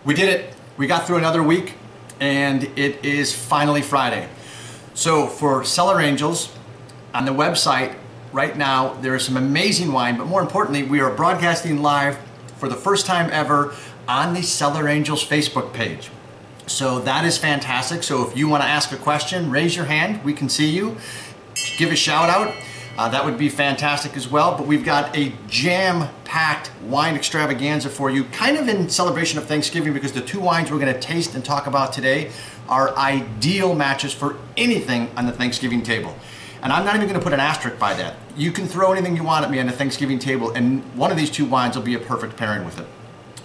We did it. We got through another week and it is finally Friday. So for Cellar Angels on the website right now, there is some amazing wine, but more importantly, we are broadcasting live for the first time ever on the Cellar Angels Facebook page. So that is fantastic. So if you want to ask a question, raise your hand. We can see you. Give a shout out. That would be fantastic as well. But we've got a jam-packed wine extravaganza for you, kind of in celebration of Thanksgiving, because the two wines we're going to taste and talk about today are ideal matches for anything on the Thanksgiving table. And I'm not even going to put an asterisk by that. You can throw anything you want at me on the Thanksgiving table, and one of these two wines will be a perfect pairing with it.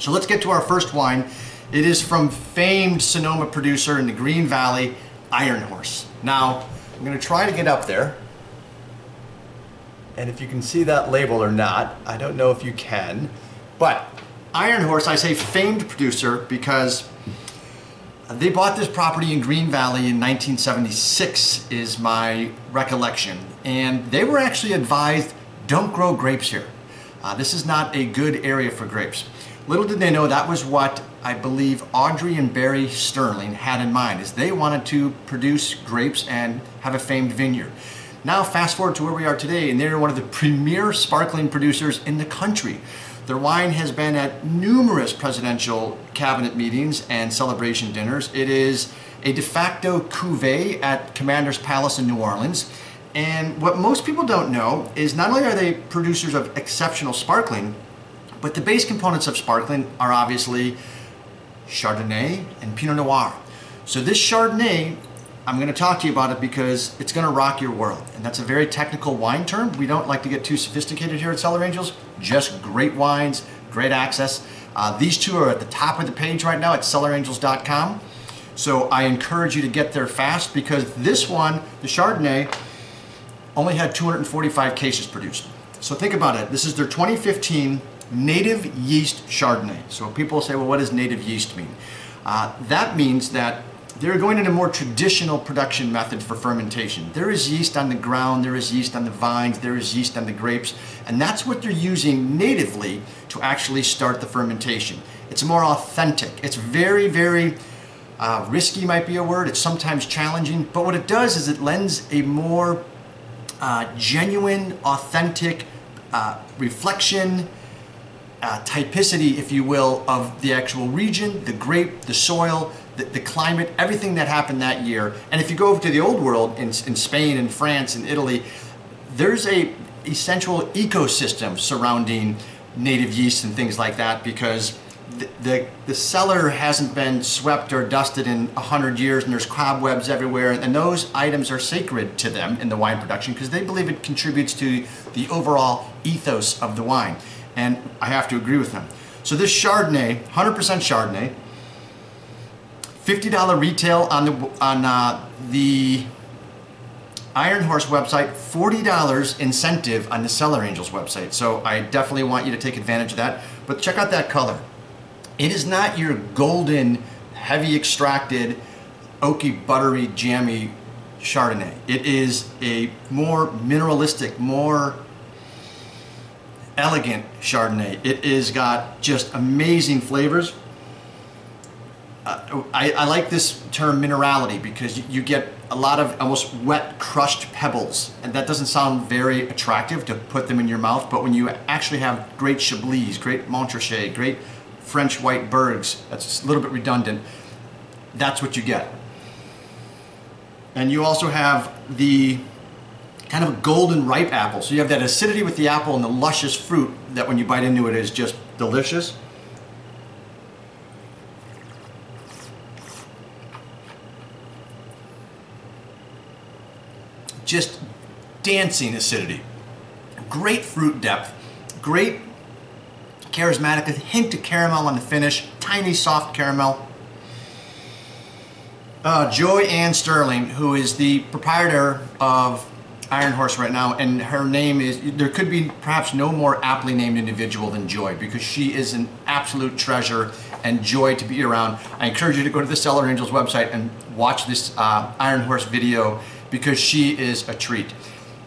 So let's get to our first wine. It is from famed Sonoma producer in the Green Valley, Iron Horse. Now, I'm going to try to get up there. And if you can see that label or not, I don't know if you can. But Iron Horse, I say famed producer because they bought this property in Green Valley in 1976 is my recollection. And they were actually advised, don't grow grapes here. This is not a good area for grapes. Little did they know that was what I believe Audrey and Barry Sterling had in mind, is they wanted to produce grapes and have a famed vineyard. Now fast forward to where we are today, and they're one of the premier sparkling producers in the country. Their wine has been at numerous presidential cabinet meetings and celebration dinners. It is a de facto cuvée at Commander's Palace in New Orleans. And what most people don't know is not only are they producers of exceptional sparkling, but the base components of sparkling are obviously Chardonnay and Pinot Noir. So this Chardonnay, I'm going to talk to you about it because it's going to rock your world. And that's a very technical wine term. We don't like to get too sophisticated here at Cellar Angels. Just great wines, great access. These two are at the top of the page right now at cellarangels.com. So I encourage you to get there fast because this one, the Chardonnay, only had 245 cases produced. So think about it. This is their 2015 native yeast Chardonnay. So people say, well, what does native yeast mean? That means that they're going in a more traditional production method for fermentation. There is yeast on the ground, there is yeast on the vines, there is yeast on the grapes, and that's what they're using natively to actually start the fermentation. It's more authentic. It's very, very risky might be a word. It's sometimes challenging, but what it does is it lends a more genuine, authentic reflection, typicity, if you will, of the actual region, the grape, the soil, the climate, everything that happened that year. And if you go over to the old world in Spain and France and Italy, there's a essential ecosystem surrounding native yeast and things like that because the cellar hasn't been swept or dusted in 100 years and there's cobwebs everywhere, and those items are sacred to them in the wine production because they believe it contributes to the overall ethos of the wine. And I have to agree with them. So this Chardonnay, 100% Chardonnay, $50 retail on the Iron Horse website, $40 incentive on the Cellar Angels website. So I definitely want you to take advantage of that. But check out that color. It is not your golden, heavy extracted, oaky, buttery, jammy Chardonnay. It is a more mineralistic, more elegant Chardonnay. It is got just amazing flavors. I like this term minerality because you get a lot of almost wet crushed pebbles, and that doesn't sound very attractive to put them in your mouth, but when you actually have great Chablis, great Montrachet, great French white Bergs, that's a little bit redundant, that's what you get. And you also have the kind of golden ripe apple, so you have that acidity with the apple and the luscious fruit that when you bite into it is just delicious. Just dancing acidity, great fruit depth, great charismatic, a hint of caramel on the finish, tiny soft caramel. Joy Ann Sterling, who is the proprietor of Iron Horse right now, and her name is, there could be perhaps no more aptly named individual than Joy because she is an absolute treasure and joy to be around. I encourage you to go to the Cellar Angels website and watch this Iron Horse video because she is a treat.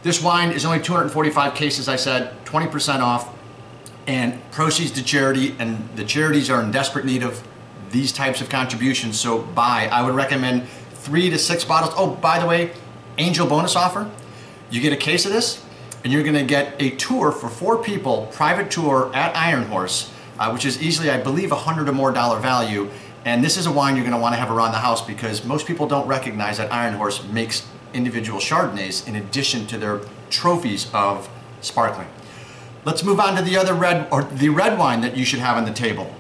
This wine is only 245 cases, I said, 20% off, and proceeds to charity, and the charities are in desperate need of these types of contributions, so buy. I would recommend 3 to 6 bottles. Oh, by the way, Angel bonus offer. You get a case of this, and you're gonna get a tour for 4 people, private tour at Iron Horse, which is easily, I believe, $100 or more value. And this is a wine you're gonna wanna have around the house because most people don't recognize that Iron Horse makes individual Chardonnays in addition to their trophies of sparkling. Let's move on to the other red wine that you should have on the table.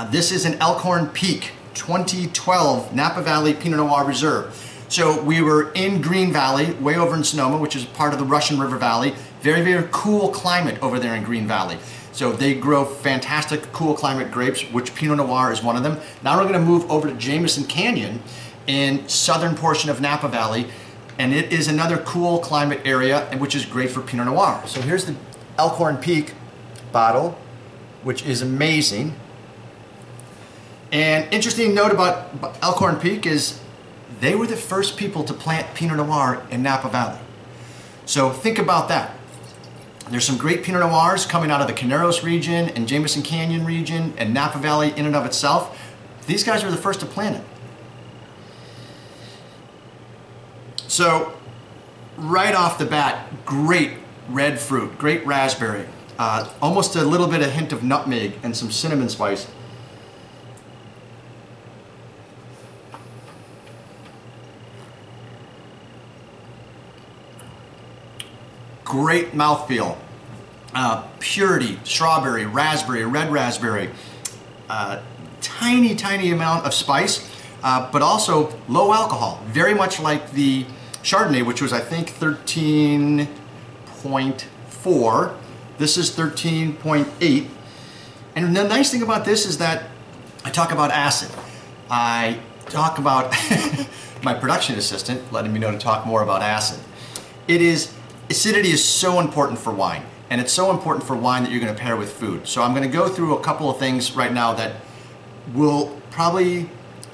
This is an Elkhorn Peak 2012 Napa Valley Pinot Noir Reserve. So we were in Green Valley, way over in Sonoma, which is part of the Russian River Valley. Very, very cool climate over there in Green Valley. So they grow fantastic cool climate grapes, which Pinot Noir is one of them. Now we're gonna move over to Jameson Canyon in southern portion of Napa Valley, and it is another cool climate area, which is great for Pinot Noir. So here's the Elkhorn Peak bottle, which is amazing. And interesting note about Elkhorn Peak is they were the first people to plant Pinot Noir in Napa Valley. So think about that. There's some great Pinot Noirs coming out of the Caneros region and Jameson Canyon region and Napa Valley in and of itself. These guys were the first to plant it. So right off the bat, great red fruit, great raspberry, almost a little bit of hint of nutmeg and some cinnamon spice. Great mouthfeel, purity, strawberry, raspberry, red raspberry, tiny amount of spice, but also low alcohol, very much like the Chardonnay, which was I think 13.4. This is 13.8. And the nice thing about this is that I talk about acid. I talk about my production assistant letting me know to talk more about acid. Acidity is so important for wine, and it's so important for wine that you're going to pair with food. So I'm going to go through a couple of things right now that will probably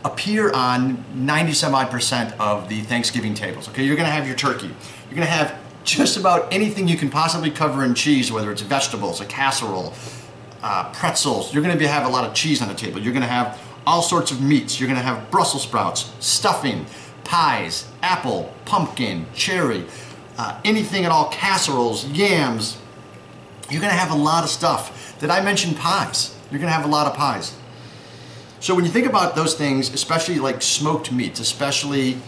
appear on 90-some-odd% of the Thanksgiving tables. Okay, you're going to have your turkey. You're going to have just about anything you can possibly cover in cheese, whether it's vegetables, a casserole, pretzels. You're going to have a lot of cheese on the table. You're going to have all sorts of meats. You're going to have Brussels sprouts, stuffing, pies, apple, pumpkin, cherry, anything at all, casseroles, yams. You're going to have a lot of stuff. Did I mention pies? You're going to have a lot of pies. So when you think about those things, especially like smoked meats, especially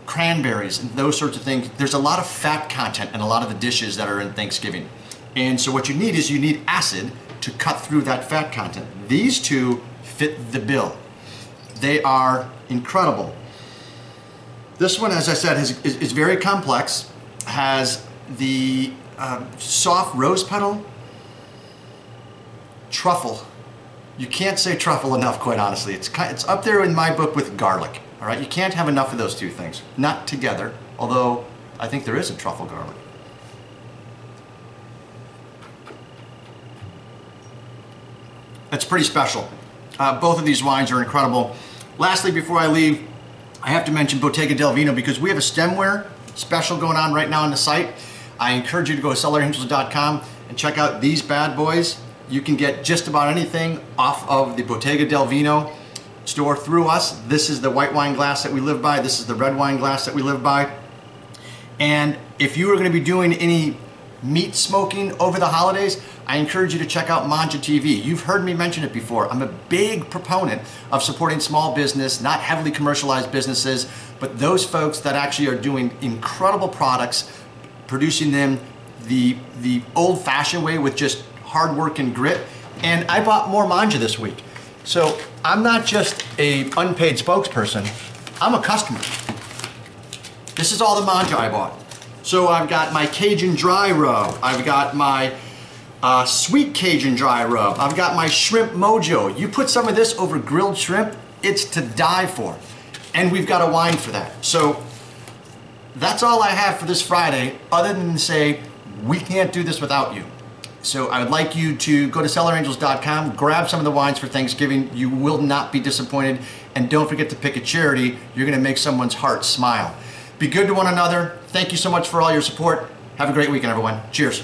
cranberries and those sorts of things, there's a lot of fat content in a lot of the dishes that are in Thanksgiving. And so what you need is you need acid to cut through that fat content. These two fit the bill. They are incredible. This one, as I said, is very complex, has the soft rose petal, truffle. You can't say truffle enough, quite honestly. It's up there in my book with garlic, all right? You can't have enough of those two things, not together, although I think there is a truffle garlic. It's pretty special. Both of these wines are incredible. Lastly, before I leave, I have to mention Bottega del Vino because we have a stemware special going on right now on the site. I encourage you to go to cellarangels.com and check out these bad boys. You can get just about anything off of the Bottega del Vino store through us. This is the white wine glass that we live by. This is the red wine glass that we live by. And if you are going to be doing any meat smoking over the holidays, I encourage you to check out Manja TV. You've heard me mention it before. I'm a big proponent of supporting small business, not heavily commercialized businesses, but those folks that actually are doing incredible products, producing them the old-fashioned way with just hard work and grit. And I bought more Manja this week. So I'm not just a unpaid spokesperson, I'm a customer. This is all the Manja I bought. So I've got my Cajun dry rub, I've got my sweet Cajun dry rub, I've got my shrimp mojo. You put some of this over grilled shrimp, it's to die for. And we've got a wine for that. So that's all I have for this Friday, other than to say, we can't do this without you. So I would like you to go to cellarangels.com, grab some of the wines for Thanksgiving. You will not be disappointed. And don't forget to pick a charity. You're gonna make someone's heart smile. Be good to one another. Thank you so much for all your support. Have a great weekend, everyone. Cheers.